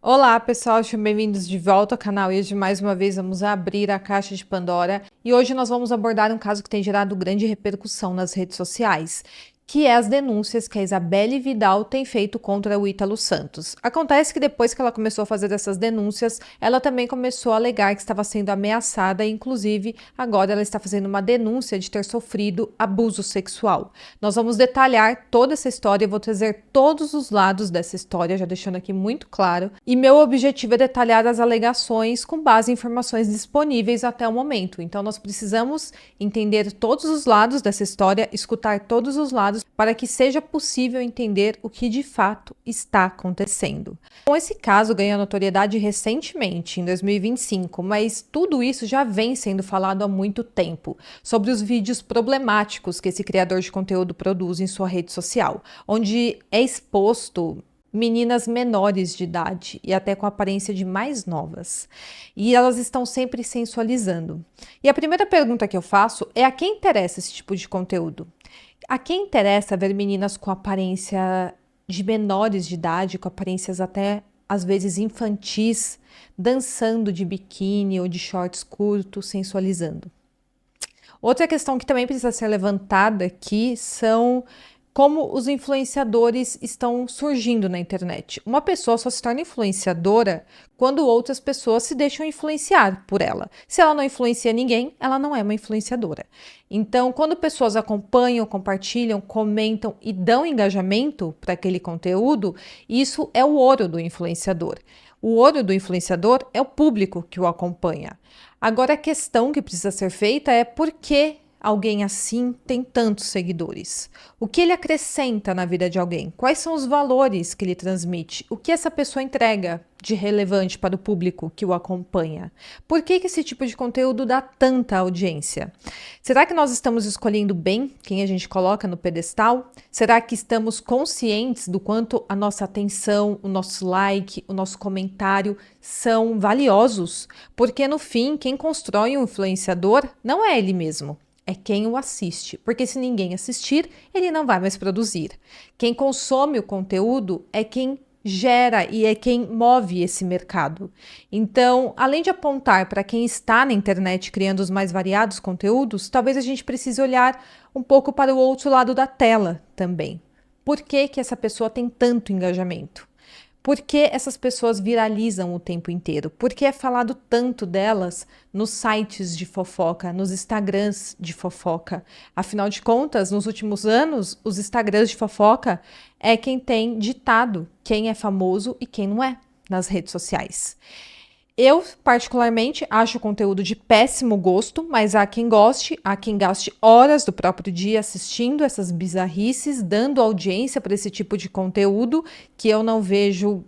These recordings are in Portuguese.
Olá pessoal, sejam bem-vindos de volta ao canal e hoje mais uma vez vamos abrir a caixa de Pandora e hoje nós vamos abordar um caso que tem gerado grande repercussão nas redes sociais, que é as denúncias que a Isabelle Vidal tem feito contra o Ítalo Santos. Acontece que depois que ela começou a fazer essas denúncias, ela também começou a alegar que estava sendo ameaçada e inclusive agora ela está fazendo uma denúncia de ter sofrido abuso sexual. Nós vamos detalhar toda essa história, eu vou trazer todos os lados dessa história, já deixando aqui muito claro, e meu objetivo é detalhar as alegações com base em informações disponíveis até o momento. Então nós precisamos entender todos os lados dessa história, escutar todos os lados para que seja possível entender o que de fato está acontecendo. Bom, esse caso ganhou notoriedade recentemente, em 2025, mas tudo isso já vem sendo falado há muito tempo, sobre os vídeos problemáticos que esse criador de conteúdo produz em sua rede social, onde é exposto meninas menores de idade e até com aparência de mais novas. E elas estão sempre sensualizando. E a primeira pergunta que eu faço é: a quem interessa esse tipo de conteúdo? A quem interessa ver meninas com aparência de menores de idade, com aparências até às vezes infantis, dançando de biquíni ou de shorts curtos, sensualizando? Outra questão que também precisa ser levantada aqui são como os influenciadores estão surgindo na internet. Uma pessoa só se torna influenciadora quando outras pessoas se deixam influenciar por ela. Se ela não influencia ninguém, ela não é uma influenciadora. Então, quando pessoas acompanham, compartilham, comentam e dão engajamento para aquele conteúdo, isso é o ouro do influenciador. O ouro do influenciador é o público que o acompanha. Agora, a questão que precisa ser feita é por que alguém assim tem tantos seguidores? O que ele acrescenta na vida de alguém? Quais são os valores que ele transmite? O que essa pessoa entrega de relevante para o público que o acompanha? Por que esse tipo de conteúdo dá tanta audiência? Será que nós estamos escolhendo bem quem a gente coloca no pedestal? Será que estamos conscientes do quanto a nossa atenção, o nosso like, o nosso comentário são valiosos? Porque no fim, quem constrói um influenciador não é ele mesmo. É quem o assiste, porque se ninguém assistir, ele não vai mais produzir. Quem consome o conteúdo é quem gera e é quem move esse mercado. Então, além de apontar para quem está na internet criando os mais variados conteúdos, talvez a gente precise olhar um pouco para o outro lado da tela também. Por que essa pessoa tem tanto engajamento? Por que essas pessoas viralizam o tempo inteiro? Por que é falado tanto delas nos sites de fofoca, nos Instagrams de fofoca? Afinal de contas, nos últimos anos, os Instagrams de fofoca é quem tem ditado quem é famoso e quem não é nas redes sociais. Eu, particularmente, acho o conteúdo de péssimo gosto, mas há quem goste, há quem gaste horas do próprio dia assistindo essas bizarrices, dando audiência para esse tipo de conteúdo que eu não vejo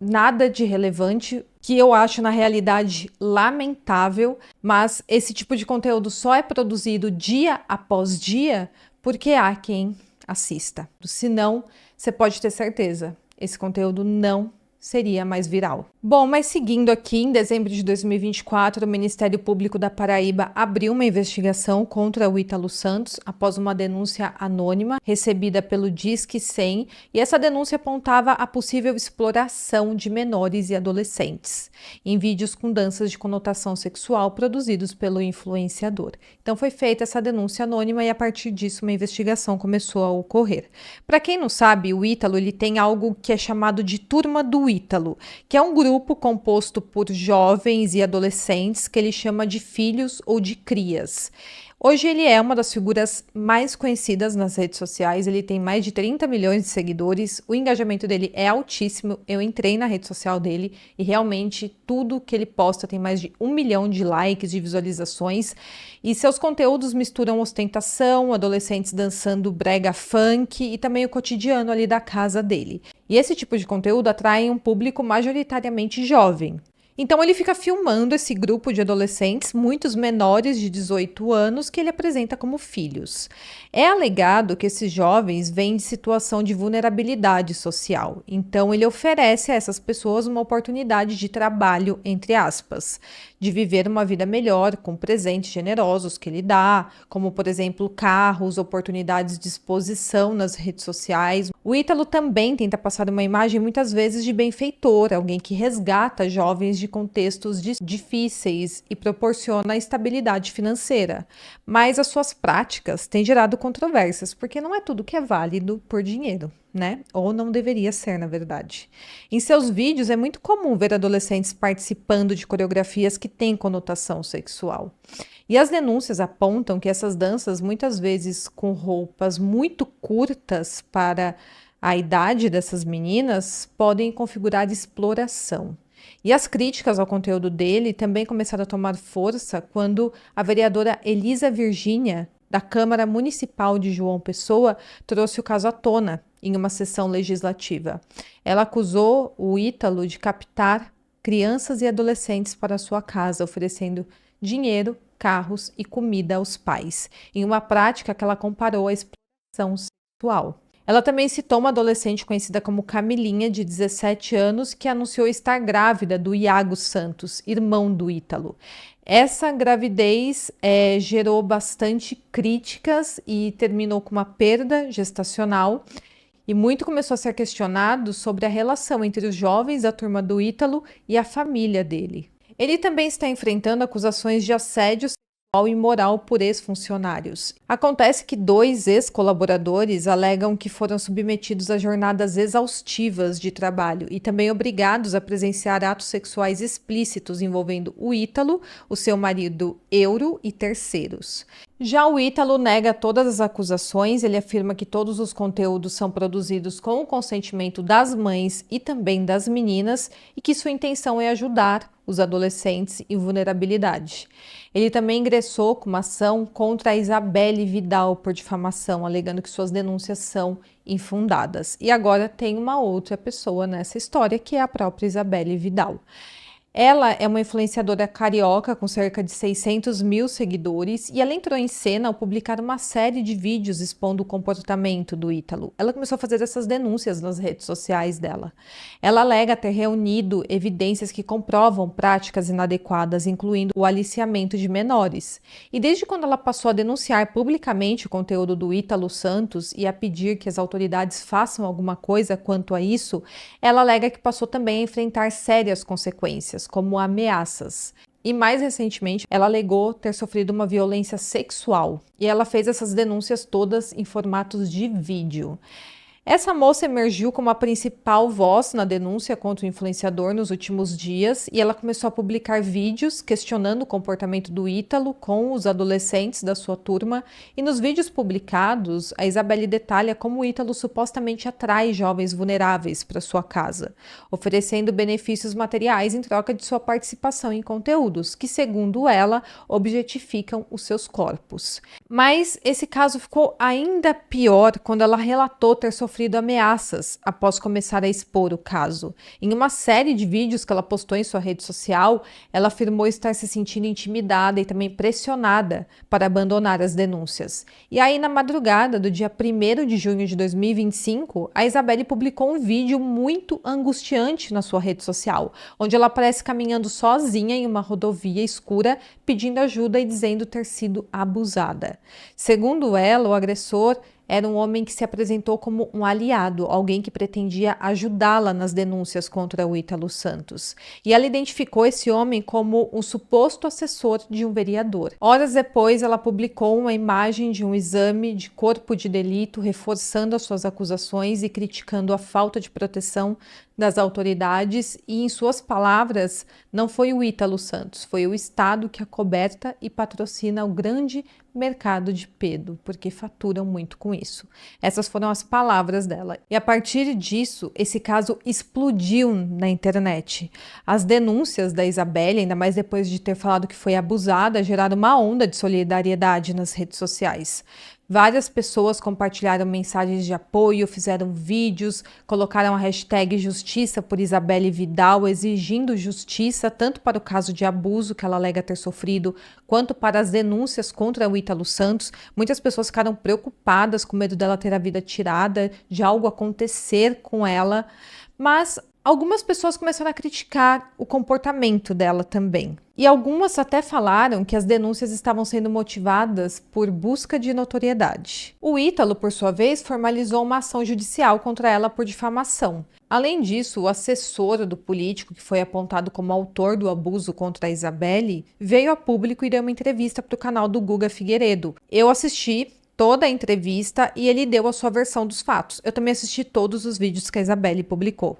nada de relevante, que eu acho, na realidade, lamentável, mas esse tipo de conteúdo só é produzido dia após dia porque há quem assista. Senão, você pode ter certeza, esse conteúdo não seria mais viral. Bom, mas seguindo aqui, em dezembro de 2024, o Ministério Público da Paraíba abriu uma investigação contra o Ítalo Santos após uma denúncia anônima recebida pelo Disque 100, e essa denúncia apontava a possível exploração de menores e adolescentes em vídeos com danças de conotação sexual produzidos pelo influenciador. Então foi feita essa denúncia anônima e a partir disso uma investigação começou a ocorrer. Para quem não sabe, o Ítalo ele tem algo que é chamado de Turma do Ítalo, que é um grupo composto por jovens e adolescentes que ele chama de filhos ou de crias. Hoje ele é uma das figuras mais conhecidas nas redes sociais, ele tem mais de 30 milhões de seguidores, o engajamento dele é altíssimo, eu entrei na rede social dele e realmente tudo que ele posta tem mais de 1 milhão de likes, de visualizações, e seus conteúdos misturam ostentação, adolescentes dançando brega funk e também o cotidiano ali da casa dele. E esse tipo de conteúdo atrai um público majoritariamente jovem. Então ele fica filmando esse grupo de adolescentes, muitos menores de 18 anos, que ele apresenta como filhos. É alegado que esses jovens vêm de situação de vulnerabilidade social, então ele oferece a essas pessoas uma oportunidade de trabalho, entre aspas, de viver uma vida melhor, com presentes generosos que ele dá, como por exemplo carros, oportunidades de exposição nas redes sociais. O Ítalo também tenta passar uma imagem muitas vezes de benfeitor, alguém que resgata jovens de contextos difíceis e proporciona estabilidade financeira. Mas as suas práticas têm gerado controvérsias, porque não é tudo que é válido por dinheiro, né? Ou não deveria ser, na verdade. Em seus vídeos é muito comum ver adolescentes participando de coreografias que têm conotação sexual. E as denúncias apontam que essas danças, muitas vezes com roupas muito curtas para a idade dessas meninas, podem configurar exploração. E as críticas ao conteúdo dele também começaram a tomar força quando a vereadora Elisa Virgínia, da Câmara Municipal de João Pessoa, trouxe o caso à tona em uma sessão legislativa. Ela acusou o Ítalo de captar crianças e adolescentes para sua casa, oferecendo dinheiro, carros e comida aos pais, em uma prática que ela comparou à exploração sexual. Ela também citou uma adolescente conhecida como Camilinha, de 17 anos, que anunciou estar grávida do Iago Santos, irmão do Ítalo. Essa gravidez gerou bastante críticas e terminou com uma perda gestacional. E muito começou a ser questionado sobre a relação entre os jovens da turma do Ítalo e a família dele. Ele também está enfrentando acusações de assédio sexual e moral por ex-funcionários. Acontece que 2 ex-colaboradores alegam que foram submetidos a jornadas exaustivas de trabalho e também obrigados a presenciar atos sexuais explícitos envolvendo o Ítalo, o seu marido Euro e terceiros. Já o Ítalo nega todas as acusações, ele afirma que todos os conteúdos são produzidos com o consentimento das mães e também das meninas e que sua intenção é ajudar os adolescentes em vulnerabilidade. Ele também ingressou com uma ação contra a Isabelle Vidal por difamação, alegando que suas denúncias são infundadas. E agora tem uma outra pessoa nessa história, que é a própria Isabelle Vidal. Ela é uma influenciadora carioca com cerca de 600 mil seguidores e ela entrou em cena ao publicar uma série de vídeos expondo o comportamento do Ítalo. Ela começou a fazer essas denúncias nas redes sociais dela. Ela alega ter reunido evidências que comprovam práticas inadequadas, incluindo o aliciamento de menores. E desde quando ela passou a denunciar publicamente o conteúdo do Ítalo Santos e a pedir que as autoridades façam alguma coisa quanto a isso, ela alega que passou também a enfrentar sérias consequências, como ameaças. E mais recentemente, ela alegou ter sofrido uma violência sexual. E ela fez essas denúncias todas em formatos de vídeo. Essa moça emergiu como a principal voz na denúncia contra o influenciador nos últimos dias e ela começou a publicar vídeos questionando o comportamento do Ítalo com os adolescentes da sua turma. E nos vídeos publicados, a Isabelle detalha como o Ítalo supostamente atrai jovens vulneráveis para sua casa, oferecendo benefícios materiais em troca de sua participação em conteúdos que, segundo ela, objetificam os seus corpos. Mas esse caso ficou ainda pior quando ela relatou ter sofrido ameaças após começar a expor o caso. Em uma série de vídeos que ela postou em sua rede social, ela afirmou estar se sentindo intimidada e também pressionada para abandonar as denúncias. E aí, na madrugada do dia 1º de junho de 2025, a Isabelle publicou um vídeo muito angustiante na sua rede social, onde ela aparece caminhando sozinha em uma rodovia escura, pedindo ajuda e dizendo ter sido abusada. Segundo ela, o agressor era um homem que se apresentou como um aliado, alguém que pretendia ajudá-la nas denúncias contra o Ítalo Santos. E ela identificou esse homem como um suposto assessor de um vereador. Horas depois, ela publicou uma imagem de um exame de corpo de delito, reforçando as suas acusações e criticando a falta de proteção das autoridades e, em suas palavras, não foi o Ítalo Santos, foi o Estado que acoberta e patrocina o grande mercado de pedo, porque faturam muito com isso. Essas foram as palavras dela. E a partir disso, esse caso explodiu na internet. As denúncias da Isabelle, ainda mais depois de ter falado que foi abusada, geraram uma onda de solidariedade nas redes sociais. Várias pessoas compartilharam mensagens de apoio, fizeram vídeos, colocaram a hashtag Justiça por Isabelle Vidal, exigindo justiça tanto para o caso de abuso que ela alega ter sofrido, quanto para as denúncias contra o Ítalo Santos. Muitas pessoas ficaram preocupadas com medo dela ter a vida tirada, de algo acontecer com ela, mas algumas pessoas começaram a criticar o comportamento dela também. E algumas até falaram que as denúncias estavam sendo motivadas por busca de notoriedade. O Ítalo, por sua vez, formalizou uma ação judicial contra ela por difamação. Além disso, o assessor do político, que foi apontado como autor do abuso contra a Isabelle, veio a público e deu uma entrevista para o canal do Guga Figueiredo. Eu assisti toda a entrevista e ele deu a sua versão dos fatos. Eu também assisti todos os vídeos que a Isabelle publicou.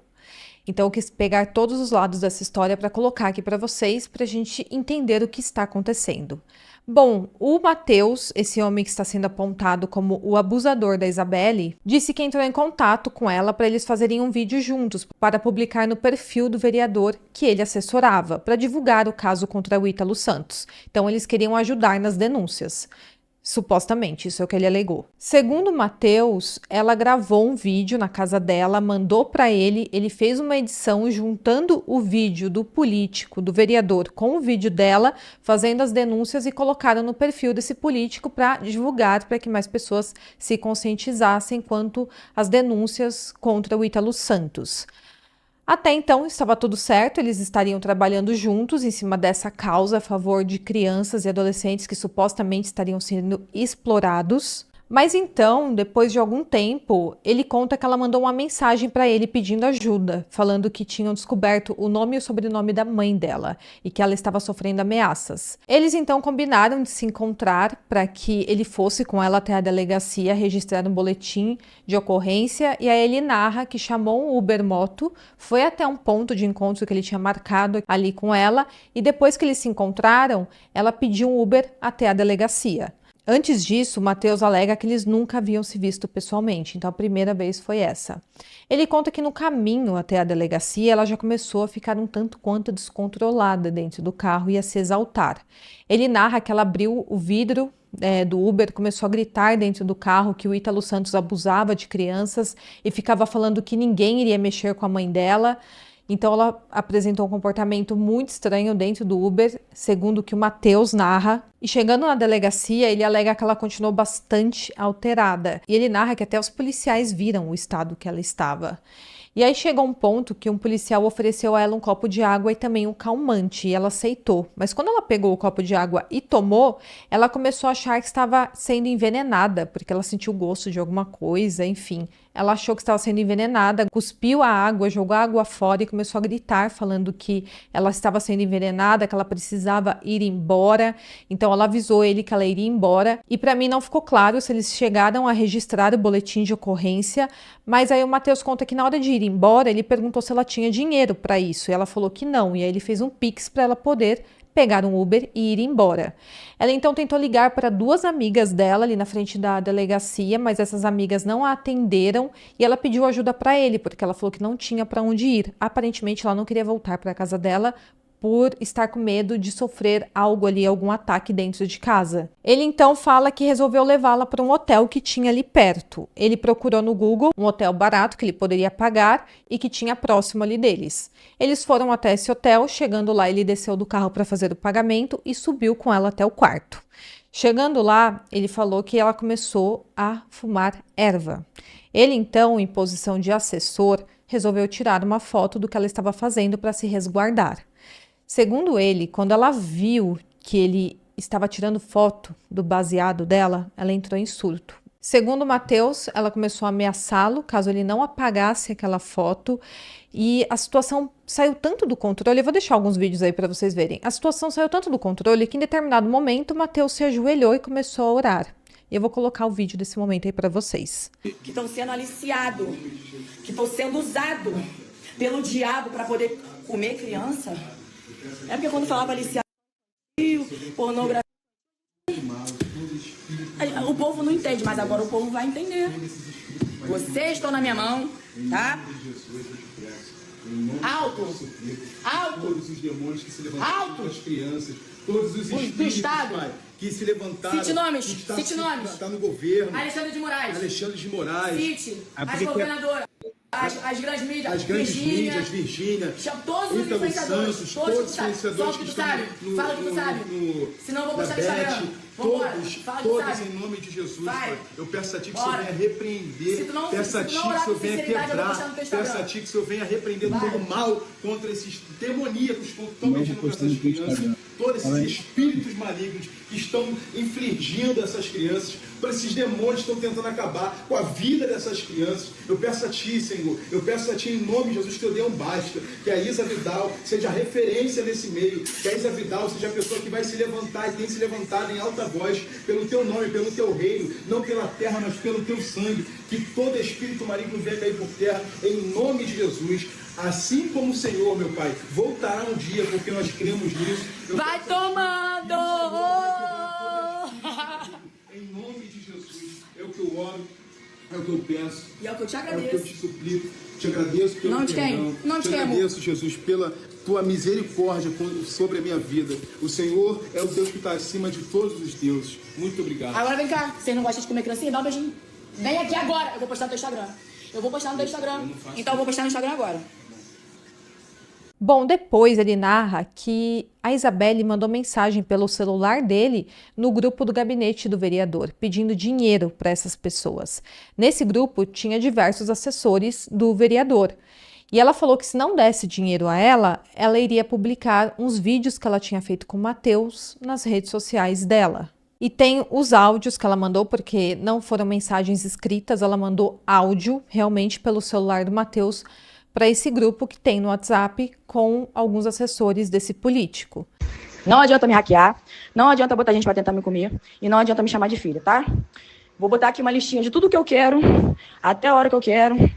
Então, eu quis pegar todos os lados dessa história para colocar aqui para vocês, para a gente entender o que está acontecendo. Bom, o Matheus, esse homem que está sendo apontado como o abusador da Isabelle, disse que entrou em contato com ela para eles fazerem um vídeo juntos, para publicar no perfil do vereador que ele assessorava, para divulgar o caso contra o Ítalo Santos. Então, eles queriam ajudar nas denúncias. Supostamente, isso é o que ele alegou. Segundo o Matheus, ela gravou um vídeo na casa dela, mandou para ele, ele fez uma edição juntando o vídeo do político, do vereador, com o vídeo dela, fazendo as denúncias e colocaram no perfil desse político para divulgar, para que mais pessoas se conscientizassem quanto às denúncias contra o Ítalo Santos. Até então estava tudo certo, eles estariam trabalhando juntos em cima dessa causa a favor de crianças e adolescentes que supostamente estariam sendo explorados. Mas então, depois de algum tempo, ele conta que ela mandou uma mensagem para ele pedindo ajuda, falando que tinham descoberto o nome e o sobrenome da mãe dela e que ela estava sofrendo ameaças. Eles então combinaram de se encontrar para que ele fosse com ela até a delegacia registrar um boletim de ocorrência, e aí ele narra que chamou um Uber moto, foi até um ponto de encontro que ele tinha marcado ali com ela, e depois que eles se encontraram, ela pediu um Uber até a delegacia. Antes disso, o Matheus alega que eles nunca haviam se visto pessoalmente, então a primeira vez foi essa. Ele conta que no caminho até a delegacia, ela já começou a ficar um tanto quanto descontrolada dentro do carro e a se exaltar. Ele narra que ela abriu o vidro do Uber, começou a gritar dentro do carro que o Ítalo Santos abusava de crianças e ficava falando que ninguém iria mexer com a mãe dela. Então ela apresentou um comportamento muito estranho dentro do Uber, segundo o que o Matheus narra. E chegando na delegacia, ele alega que ela continuou bastante alterada. E ele narra que até os policiais viram o estado que ela estava. E aí chegou um ponto que um policial ofereceu a ela um copo de água e também um calmante, e ela aceitou. Mas quando ela pegou o copo de água e tomou, ela começou a achar que estava sendo envenenada, porque ela sentiu o gosto de alguma coisa, enfim. Ela achou que estava sendo envenenada, cuspiu a água, jogou a água fora e começou a gritar, falando que ela estava sendo envenenada, que ela precisava ir embora. Então ela avisou ele que ela iria embora. E para mim não ficou claro se eles chegaram a registrar o boletim de ocorrência, mas aí o Matheus conta que na hora de ir embora, ele perguntou se ela tinha dinheiro para isso, e ela falou que não, e aí ele fez um Pix para ela poder pegar um Uber e ir embora. Ela então tentou ligar para duas amigas dela ali na frente da delegacia, mas essas amigas não a atenderam e ela pediu ajuda para ele, porque ela falou que não tinha para onde ir. Aparentemente ela não queria voltar para a casa dela por estar com medo de sofrer algo ali, algum ataque dentro de casa. Ele então fala que resolveu levá-la para um hotel que tinha ali perto. Ele procurou no Google um hotel barato que ele poderia pagar e que tinha próximo ali deles. Eles foram até esse hotel, chegando lá ele desceu do carro para fazer o pagamento e subiu com ela até o quarto. Chegando lá, ele falou que ela começou a fumar erva. Ele então, em posição de assessor, resolveu tirar uma foto do que ela estava fazendo para se resguardar. Segundo ele, quando ela viu que ele estava tirando foto do baseado dela, ela entrou em surto. Segundo Matheus, ela começou a ameaçá-lo caso ele não apagasse aquela foto, e a situação saiu tanto do controle. Eu vou deixar alguns vídeos aí para vocês verem. A situação saiu tanto do controle que em determinado momento Matheus se ajoelhou e começou a orar. Eu vou colocar o vídeo desse momento aí para vocês. Que estão sendo aliciados, que estão sendo usados pelo diabo para poder comer criança. É porque quando falava aliciado, pornografia, o povo não entende, mas agora o povo vai entender. Vocês estão na minha mão, tá? Alto. Alto. Todos os demônios que se levantaram Alto. das crianças, todos os Do espíritos, Estado. Pai, que se levantaram. Cite nomes, que cite nomes. Está no governo. Alexandre de Moraes. Alexandre de Moraes. Cite. As governadoras. As grandes mídias. As grandes mídias, Virgínia. Chama todos os Ítalo influenciadores. Santos, Todos todos os que tu sabe. influenciadores Fala o que que tu estão sabe. Fala o que tu sabe. Senão eu vou postar no Instagram. Vambora. Fala o que tu todos sabe. em nome de Jesus, Vai. Pai. Eu peço a Ti que o Bora. Senhor venha repreender. Se tu não- Peço a se tu Ti não que o orar Senhor com venha sinceridade, eu vou postar no quebrar. teu Instagram. Peço a Ti que o Senhor venha repreender Vai. todo o mal contra esses demoníacos que estão mexendo com postando essas no teu crianças. Instagram. Todos esses espíritos malignos que estão infligindo essas crianças, todos esses demônios que estão tentando acabar com a vida dessas crianças. Eu peço a Ti, Senhor, eu peço a Ti em nome de Jesus que eu dê um basta, que a Isa Vidal seja referência nesse meio, que a Isa Vidal seja a pessoa que vai se levantar e tem se levantado em alta voz pelo Teu nome, pelo Teu reino, não pela terra, mas pelo Teu sangue, que todo espírito maligno venha cair por terra, em nome de Jesus. Assim como o Senhor, meu Pai, voltará um dia, porque nós cremos nisso. Eu Vai peço a Ti, tomando! em nome de Jesus, é o que eu oro, é o que eu peço, E é o que eu te é o que eu agradeço. te suplico, te agradeço pelo Não te perdão, queimo, não te te queimo. agradeço, Jesus, pela tua misericórdia sobre a minha vida. O Senhor é o Deus que está acima de todos os deuses. Muito obrigado. Agora vem cá. Vocês não gostam de comer criancinha? Dá um beijinho. Vem aqui agora. Eu vou postar no teu Instagram. Eu vou postar no teu Instagram. Então eu vou postar no Instagram agora. Bom, depois ele narra que a Isabelle mandou mensagem pelo celular dele no grupo do gabinete do vereador, pedindo dinheiro para essas pessoas. Nesse grupo tinha diversos assessores do vereador. E ela falou que se não desse dinheiro a ela, ela iria publicar uns vídeos que ela tinha feito com o Matheus nas redes sociais dela. E tem os áudios que ela mandou, porque não foram mensagens escritas, ela mandou áudio realmente pelo celular do Matheus para esse grupo que tem no WhatsApp com alguns assessores desse político. Não adianta me hackear. Não adianta botar gente pra tentar me comer. E não adianta me chamar de filha, tá? Vou botar aqui uma listinha de tudo que eu quero. Até a hora que eu quero.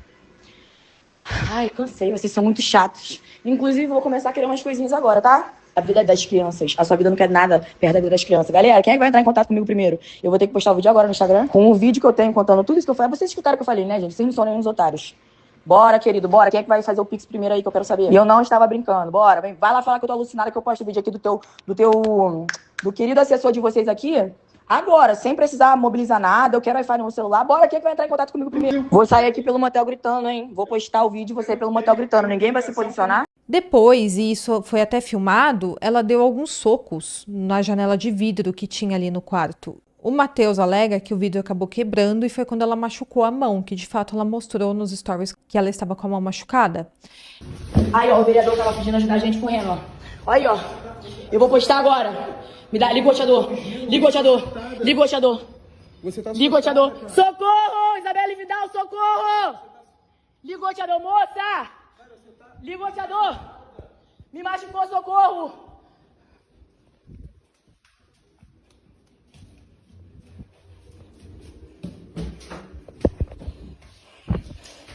Ai, cansei. Vocês são muito chatos. Inclusive, vou começar a querer umas coisinhas agora, tá? A vida das crianças. A sua vida não quer nada perto da vida das crianças. Galera, quem é que vai entrar em contato comigo primeiro? Eu vou ter que postar o vídeo agora no Instagram. Com o vídeo que eu tenho contando tudo isso que eu falei. Vocês escutaram o que eu falei, né, gente? Vocês não são nenhum dos otários. Bora, querido, bora. Quem é que vai fazer o Pix primeiro aí que eu quero saber? E eu não estava brincando. Bora, vem. Vai lá falar que eu tô alucinada que eu posto o vídeo aqui do querido assessor de vocês aqui. Agora, sem precisar mobilizar nada, eu quero Wi-Fi no meu celular. Bora, quem é que vai entrar em contato comigo primeiro? Vou sair aqui pelo motel gritando, hein? Vou postar o vídeo e vou sair pelo motel gritando. Ninguém vai se posicionar. Depois, e isso foi até filmado, ela deu alguns socos na janela de vidro que tinha ali no quarto. O Matheus alega que o vidro acabou quebrando e foi quando ela machucou a mão, que de fato ela mostrou nos stories que ela estava com a mão machucada. Aí, ó, o vereador tava pedindo ajudar a gente correndo, ó. Aí, ó. Eu vou postar agora. Me dá, liga o roteador. Liga o roteador. Liga o roteador. Liga o roteador. Socorro! Isabelle Vidal, socorro! Liga o roteador, moça! Liga o roteador! Me machucou, socorro!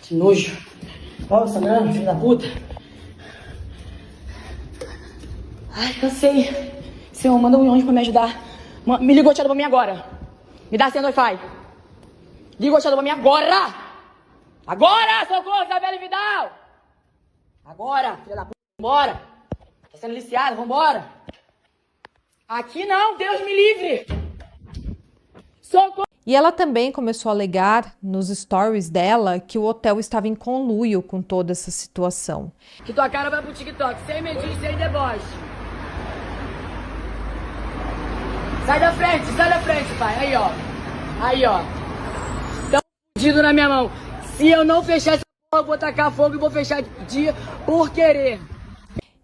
Que nojo. Ó, sangrando, filho da puta. Ai, cansei. Senhor, manda um anjo pra me ajudar. Me liga o roteador pra mim agora. Me dá a senha do Wi-Fi. Liga o roteador pra mim agora! Agora, socorro, Isabelle Vidal! Agora, filha da puta, vambora! Tá sendo liciada, vambora! Aqui não, Deus me livre! Socorro! E ela também começou a alegar nos stories dela que o hotel estava em conluio com toda essa situação. Que tua cara vai pro TikTok, sem medinho, sem deboche. Sai da frente, pai. Aí, ó. Aí, ó. Tão fudido na minha mão. Se eu não fechar essa porra, eu vou tacar fogo e vou fechar de dia por querer.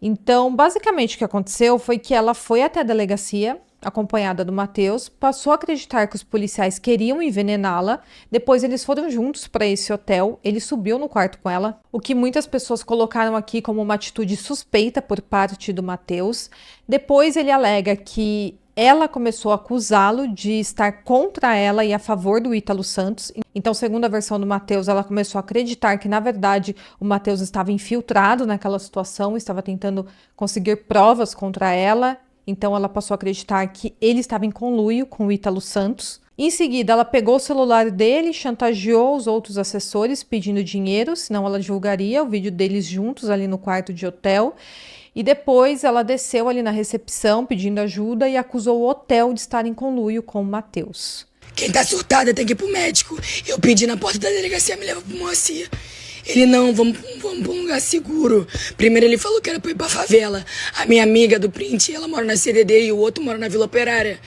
Então, basicamente, o que aconteceu foi que ela foi até a delegacia, acompanhada do Matheus, passou a acreditar que os policiais queriam envenená-la, depois eles foram juntos para esse hotel, ele subiu no quarto com ela, o que muitas pessoas colocaram aqui como uma atitude suspeita por parte do Matheus. Depois ele alega que ela começou a acusá-lo de estar contra ela e a favor do Ítalo Santos. Então, segundo a versão do Matheus, ela começou a acreditar que, na verdade, o Matheus estava infiltrado naquela situação, estava tentando conseguir provas contra ela. Então, ela passou a acreditar que ele estava em conluio com o Ítalo Santos. Em seguida, ela pegou o celular dele, chantageou os outros assessores pedindo dinheiro, senão ela divulgaria o vídeo deles juntos ali no quarto de hotel. E depois ela desceu ali na recepção pedindo ajuda e acusou o hotel de estar em conluio com o Matheus. Quem tá surtada tem que ir pro médico. Eu pedi na porta da delegacia, me leva pro Moacir. Ele, não, vamos pra um lugar seguro. Primeiro ele falou que era pra ir pra favela. A minha amiga do print, ela mora na CDD e o outro mora na Vila Operária.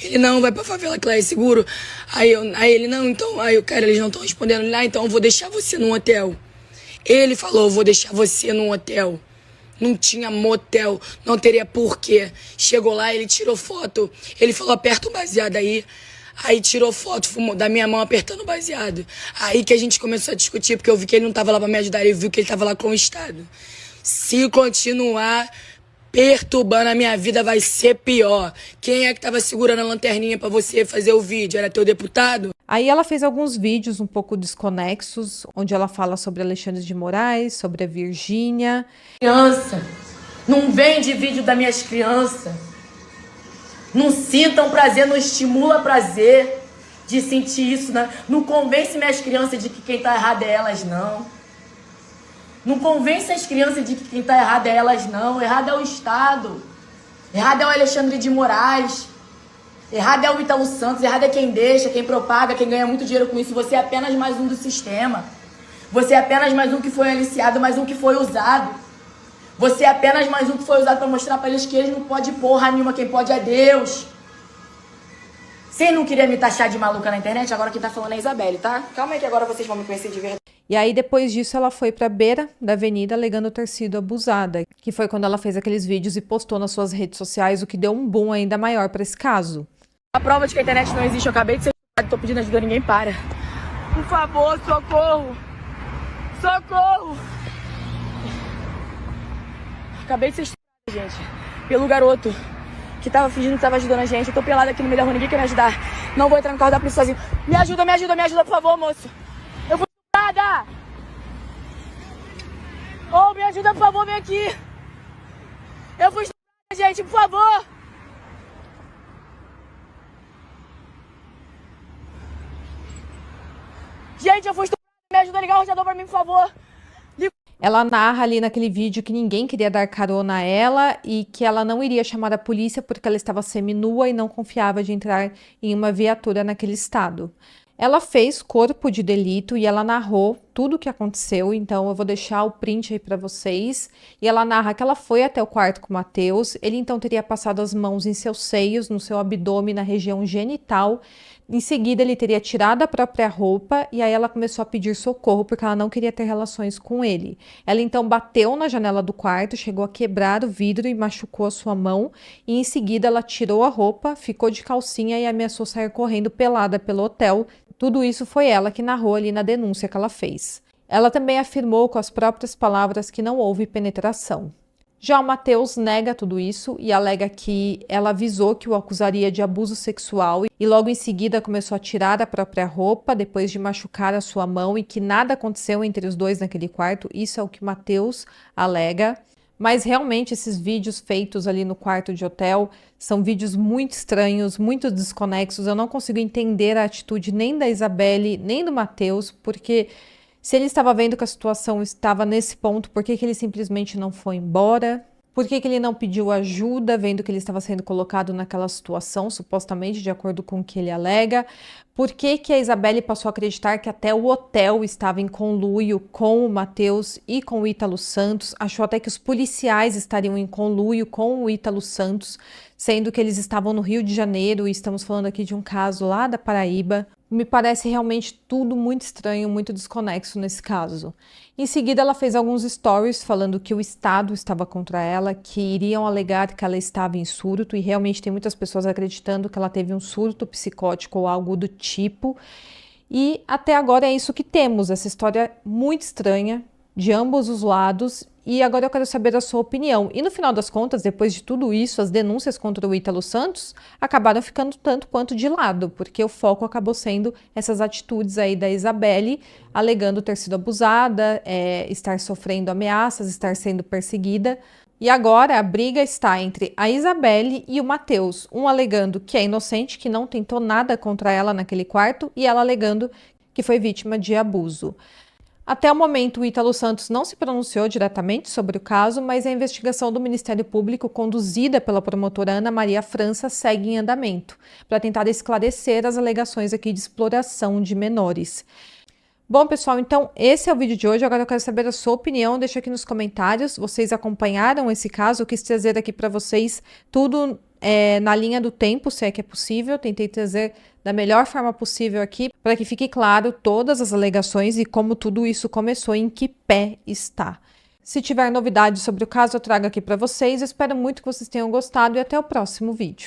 Ele, não, vai pra favela que lá é seguro. Aí ele, não, então, cara, eles não estão respondendo. Ele, então eu vou deixar você num hotel. Ele falou, eu vou deixar você num hotel. Não tinha motel, não teria porquê. Chegou lá, ele tirou foto. Ele falou, aperta o baseado aí. Aí tirou foto da minha mão apertando o baseado. Aí que a gente começou a discutir, porque eu vi que ele não tava lá pra me ajudar, ele viu que ele tava lá com o Estado. Se continuar perturbando a minha vida, vai ser pior. Quem é que tava segurando a lanterninha pra você fazer o vídeo? Era teu deputado? Aí ela fez alguns vídeos um pouco desconexos, onde ela fala sobre Alexandre de Moraes, sobre a Virgínia. Criança, não vende vídeo das minhas crianças. Não sintam prazer, não estimula prazer de sentir isso. Não convence minhas crianças de que quem tá errado é elas, não. Não convence as crianças de que quem tá errado é elas, não. Errado é o Estado. Errado é o Alexandre de Moraes. Errado é o Ítalo Santos. Errado é quem deixa, quem propaga, quem ganha muito dinheiro com isso. Você é apenas mais um do sistema. Você é apenas mais um que foi aliciado, mais um que foi usado. Você é apenas mais um que foi usado para mostrar para eles que eles não podem porra nenhuma, quem pode é Deus. Vocês não queriam me taxar de maluca na internet? Agora quem tá falando é a Isabelle, tá? Calma aí que agora vocês vão me conhecer de verdade. E aí, depois disso, ela foi pra beira da avenida alegando ter sido abusada, que foi quando ela fez aqueles vídeos e postou nas suas redes sociais, o que deu um boom ainda maior para esse caso. A prova de que a internet não existe, eu acabei de ser tô pedindo ajuda, ninguém para. Por favor, socorro! Socorro! Acabei de ser estuprada, gente, pelo garoto que tava fingindo que tava ajudando a gente. Eu tô pelada aqui no meio da rua, ninguém quer me ajudar. Não vou entrar no carro da polícia sozinho. Me ajuda, por favor, moço. Eu fui estuprada! Oh, me ajuda, por favor, vem aqui. Eu fui estuprada, gente, por favor. Gente, eu fui estuprada. Me ajuda a ligar o roteador pra mim, por favor. Ela narra ali naquele vídeo que ninguém queria dar carona a ela e que ela não iria chamar a polícia porque ela estava seminua e não confiava de entrar em uma viatura naquele estado. Ela fez corpo de delito e ela narrou tudo o que aconteceu, então eu vou deixar o print aí para vocês. E ela narra que ela foi até o quarto com o Matheus, ele então teria passado as mãos em seus seios, no seu abdômen, na região genital. Em seguida, ele teria tirado a própria roupa e aí ela começou a pedir socorro porque ela não queria ter relações com ele. Ela então bateu na janela do quarto, chegou a quebrar o vidro e machucou a sua mão. E em seguida, ela tirou a roupa, ficou de calcinha e ameaçou sair correndo pelada pelo hotel. Tudo isso foi ela que narrou ali na denúncia que ela fez. Ela também afirmou com as próprias palavras que não houve penetração. Já o Matheus nega tudo isso e alega que ela avisou que o acusaria de abuso sexual e logo em seguida começou a tirar a própria roupa depois de machucar a sua mão e que nada aconteceu entre os dois naquele quarto. Isso é o que o Matheus alega. Mas realmente esses vídeos feitos ali no quarto de hotel são vídeos muito estranhos, muito desconexos. Eu não consigo entender a atitude nem da Isabelle, nem do Matheus, porque se ele estava vendo que a situação estava nesse ponto, por que ele simplesmente não foi embora? Por que ele não pediu ajuda, vendo que ele estava sendo colocado naquela situação, supostamente, de acordo com o que ele alega? Por que a Isabelle passou a acreditar que até o hotel estava em conluio com o Matheus e com o Ítalo Santos? Achou até que os policiais estariam em conluio com o Ítalo Santos, sendo que eles estavam no Rio de Janeiro e estamos falando aqui de um caso lá da Paraíba. Me parece realmente tudo muito estranho, muito desconexo nesse caso. Em seguida, ela fez alguns stories falando que o Estado estava contra ela, que iriam alegar que ela estava em surto, e realmente tem muitas pessoas acreditando que ela teve um surto psicótico ou algo do tipo. E até agora é isso que temos, essa história muito estranha, de ambos os lados, e agora eu quero saber a sua opinião. E no final das contas, depois de tudo isso, as denúncias contra o Ítalo Santos acabaram ficando tanto quanto de lado, porque o foco acabou sendo essas atitudes aí da Isabelle, alegando ter sido abusada, estar sofrendo ameaças, estar sendo perseguida. E agora a briga está entre a Isabelle e o Matheus, um alegando que é inocente, que não tentou nada contra ela naquele quarto, e ela alegando que foi vítima de abuso. Até o momento, o Ítalo Santos não se pronunciou diretamente sobre o caso, mas a investigação do Ministério Público, conduzida pela promotora Ana Maria França, segue em andamento, para tentar esclarecer as alegações aqui de exploração de menores. Bom, pessoal, então esse é o vídeo de hoje. Agora eu quero saber a sua opinião, deixa aqui nos comentários. Vocês acompanharam esse caso? Eu quis trazer aqui para vocês tudo na linha do tempo, se é que é possível. Tentei trazer da melhor forma possível aqui, para que fique claro todas as alegações e como tudo isso começou, em que pé está. Se tiver novidades sobre o caso, eu trago aqui para vocês. Eu espero muito que vocês tenham gostado e até o próximo vídeo.